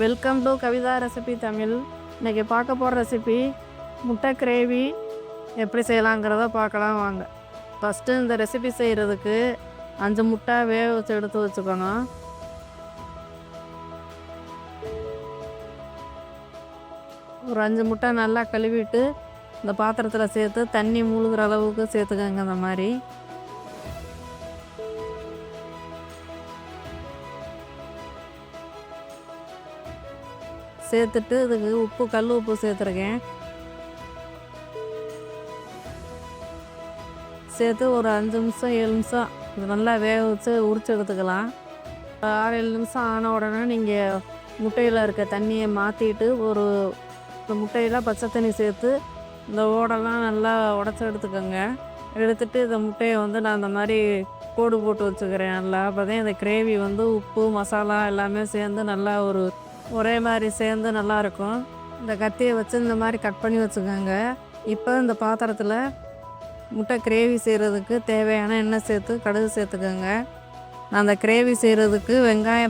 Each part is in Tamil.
Welcome to Kavitha recipe Tamil. இன்றைக்கி பார்க்க போகிற ரெசிபி முட்டை கிரேவி எப்படி செய்யலாங்கிறத பார்க்கலாம் வாங்க. ஃபஸ்ட்டு இந்த ரெசிபி செய்கிறதுக்கு 5 முட்டை வேக வச்சு எடுத்து வச்சுக்கணும். ஒரு 5 முட்டை நல்லா கழுவிட்டு இந்த பாத்திரத்தில் சேர்த்து தண்ணி மூழ்கிற அளவுக்கு சேர்த்துக்கோங்க. இந்த மாதிரி சேர்த்துட்டு இதுக்கு உப்பு, கல் உப்பு சேர்த்துருக்கேன். சேர்த்து ஒரு 5 நிமிஷம் 7 நிமிஷம் இது நல்லா வேக வச்சு உரிச்சு எடுத்துக்கலாம். 6-7 நிமிஷம் ஆன உடனே நீங்கள் முட்டையில் இருக்க தண்ணியை மாற்றிட்டு இந்த முட்டையில் பச்சை தண்ணி சேர்த்து இந்த ஓடெல்லாம் நல்லா உடச்சி எடுத்துக்கோங்க. எடுத்துட்டு இந்த முட்டையை நான் இந்த மாதிரி கோடு போட்டு வச்சுக்கிறேன். நல்லா அப்போ தான் இந்த கிரேவி உப்பு, மசாலா எல்லாமே சேர்ந்து நல்லா ஒரே மாதிரி சேர்ந்து நல்லாயிருக்கும். இந்த கத்தியை வச்சு இந்த மாதிரி கட் பண்ணி வச்சுக்கோங்க. இப்போ இந்த பாத்திரத்தில் முட்டை கிரேவி செய்கிறதுக்கு தேவையான எண்ணெய் சேர்த்து கடுகு சேர்த்துக்கோங்க. நான் அந்த கிரேவி செய்கிறதுக்கு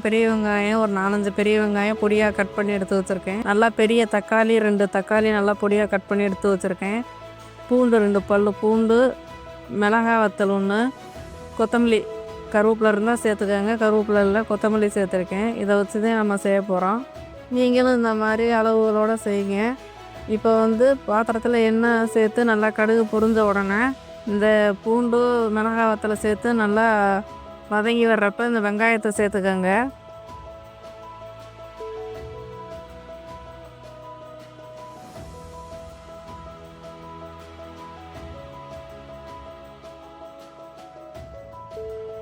பெரிய வெங்காயம் ஒரு 4-5 பெரிய வெங்காயம் பொடியாக கட் பண்ணி எடுத்து வச்சுருக்கேன். நல்லா பெரிய தக்காளி 2 தக்காளி நல்லா பொடியாக கட் பண்ணி எடுத்து வச்சுருக்கேன். பூண்டு 2 பல் பூண்டு, மிளகாய் வத்தல் 1, கொத்தமல்லி கருவேப்பிலை இருந்தால் சேர்த்துக்கோங்க. கருவேப்பிலை இல்லை, கொத்தமல்லி சேர்த்துருக்கேன். இதை வச்சு தான் நம்ம செய்ய போகிறோம். நீங்களும் இந்த மாதிரி அளவுகளோடு செய்யுங்க. இப்போ பாத்திரத்தில் எண்ணெய் சேர்த்து நல்லா கடுகு பொரிஞ்ச உடனே இந்த பூண்டு, மிளகாய் வத்தலை சேர்த்து நல்லா வதங்கி வர்றப்ப இந்த வெங்காயத்தை சேர்த்துக்கோங்க.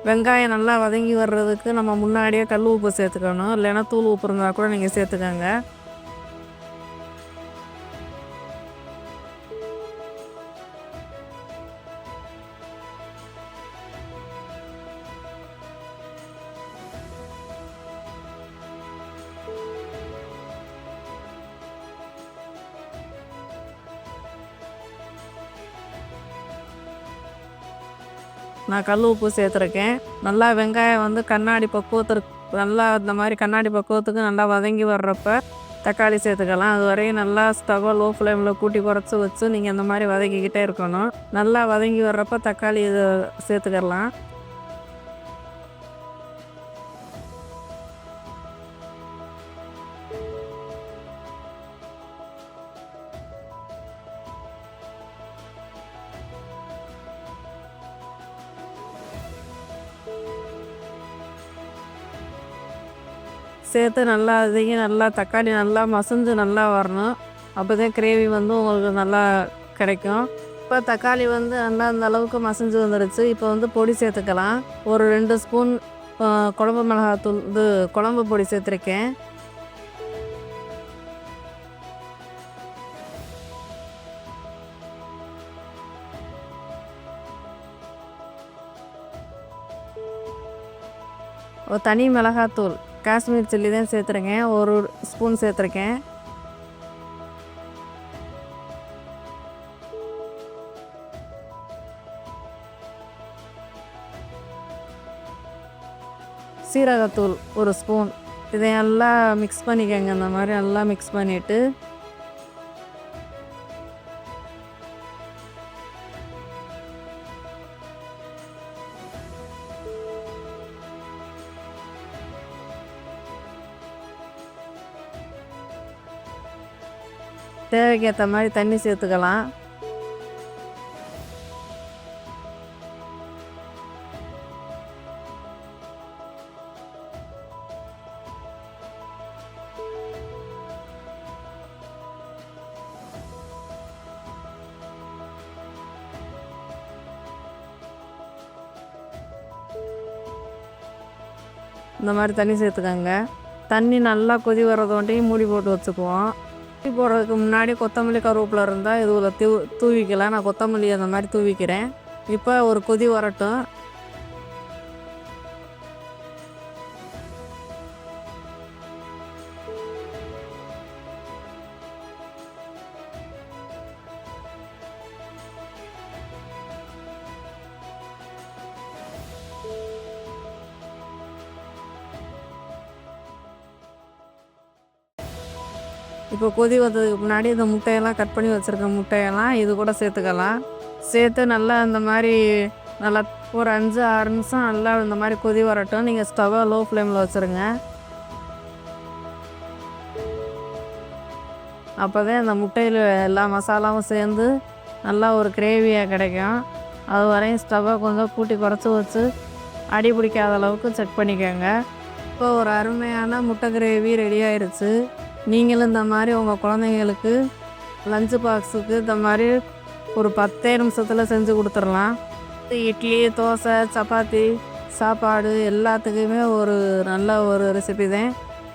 வெங்காயம் நல்லா வதங்கி வர்றதுக்கு நம்ம முன்னாடியே கல் உப்பு சேர்த்துக்கணும். இல்லைன்னா தூள் உப்பு இருந்தால் கூட நீங்கள் சேர்த்துக்கோங்க. நான் கல் உப்பு சேர்த்துருக்கேன். நல்லா வெங்காயம் கண்ணாடி பக்குவத்திற்கு நல்லா இந்த மாதிரி கண்ணாடி பக்குவத்துக்கு நல்லா வதங்கி வர்றப்ப தக்காளி சேர்த்துக்கலாம். அது வரையும் நல்லா ஸ்டவ்வை லோ ஃப்ளேமில் கூட்டி குறைச்சி வச்சு நீங்கள் இந்த மாதிரி வதக்கிக்கிட்டே இருக்கணும். நல்லா வதங்கி வர்றப்ப தக்காளி இதை சேர்த்துக்கலாம். சேர்த்து நல்லா அதையும் நல்லா தக்காளி நல்லா மசிஞ்சு நல்லா வரணும். அப்போ தான் கிரேவி உங்களுக்கு நல்லா கிடைக்கும். இப்போ தக்காளி நல்லா அந்த அளவுக்கு மசிஞ்சு வந்துடுச்சு. இப்போ பொடி சேர்த்துக்கலாம். ஒரு 2 ஸ்பூன் குழம்பு மிளகாத்தூள் குழம்பு பொடி சேர்த்துருக்கேன். ஒரு தனி மிளகாத்தூள் காஷ்மீர் சில்லி தான் சேர்த்துருக்கேன். 1 ஸ்பூன் சேர்த்துருக்கேன். சீரகத்தூள் 1 ஸ்பூன். இதையெல்லாம் மிக்ஸ் பண்ணிக்கோங்க. இந்த மாதிரி நல்லா மிக்ஸ் பண்ணிவிட்டு தேவைக்கு ஏற்ற மாதிரி தண்ணி சேர்த்துக்கலாம். இந்த மாதிரி தண்ணி சேர்த்துக்கோங்க. தண்ணி நல்லா கொதி வர்றதோண்டையும் மூடி போட்டு வச்சுக்குவோம். போடுறதுக்கு முன்னாடி கொத்தமல்லி கருவேப்பிலை இருந்தால் இதுவில் தூவிக்கலாம். நான் கொத்தமல்லி அந்த மாதிரி தூவிக்கிறேன். இப்போ ஒரு கொதி வரட்டும். இப்போ கொதி வந்ததுக்கு முன்னாடி இந்த முட்டையெல்லாம் கட் பண்ணி வச்சுருக்க முட்டையெல்லாம் இது கூட சேர்த்துக்கலாம். சேர்த்து நல்லா இந்த மாதிரி நல்லா ஒரு 5-6 நிமிஷம் நல்லா இந்த மாதிரி கொதி வரட்டும். நீங்கள் ஸ்டவ்வை லோ ஃப்ளேமில் வச்சுருங்க. அப்போ தான் இந்த முட்டையில் எல்லா மசாலாவும் சேர்ந்து நல்லா ஒரு கிரேவியாக கிடைக்கும். அது வரையும் ஸ்டவ்வை கொஞ்சம் கூட்டி குறைச்சி வச்சு அடி பிடிக்காத அளவுக்கு செக் பண்ணிக்கோங்க. இப்போ ஒரு அருமையான முட்டை கிரேவி ரெடி ஆயிடுச்சு. நீங்களும் இந்த மாதிரி உங்கள் குழந்தைங்களுக்கு லஞ்சு பாக்ஸுக்கு இந்த மாதிரி ஒரு 10 நிமிஷத்தில் செஞ்சு கொடுத்துடலாம். இட்லி, தோசை, சப்பாத்தி, சாப்பாடு எல்லாத்துக்குமே ஒரு நல்ல ஒரு ரெசிபி தான்.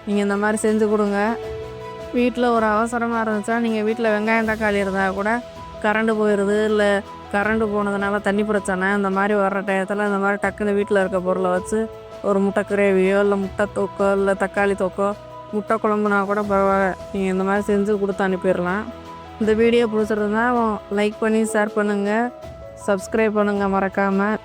நீங்கள் இந்த மாதிரி செஞ்சு கொடுங்க. வீட்டில் ஒரு அவசரமாக இருந்துச்சுன்னா நீங்கள் வீட்டில் வெங்காயம் தக்காளி இருந்தால் கூட கரண்டு போயிடுது, இல்லை கரண்டு போனதுனால தண்ணி பிரச்சனை, இந்த மாதிரி வர்ற டயத்தில் இந்த மாதிரி டக்குன்னு வீட்டில் இருக்க பொருளை வச்சு ஒரு முட்டை கிரேவியோ இல்லை முட்டை தொக்கோ இல்லை தக்காளி தொக்கோ முட்டை குழம்புனா கூட பரவாயில்ல, நீங்கள் இந்த மாதிரி செஞ்சு கொடுத்து அனுப்பிடலாம். இந்த வீடியோ பிடிச்சிருந்தா லைக் பண்ணி ஷேர் பண்ணுங்கள், சப்ஸ்கிரைப் பண்ணுங்கள் மறக்காமல்.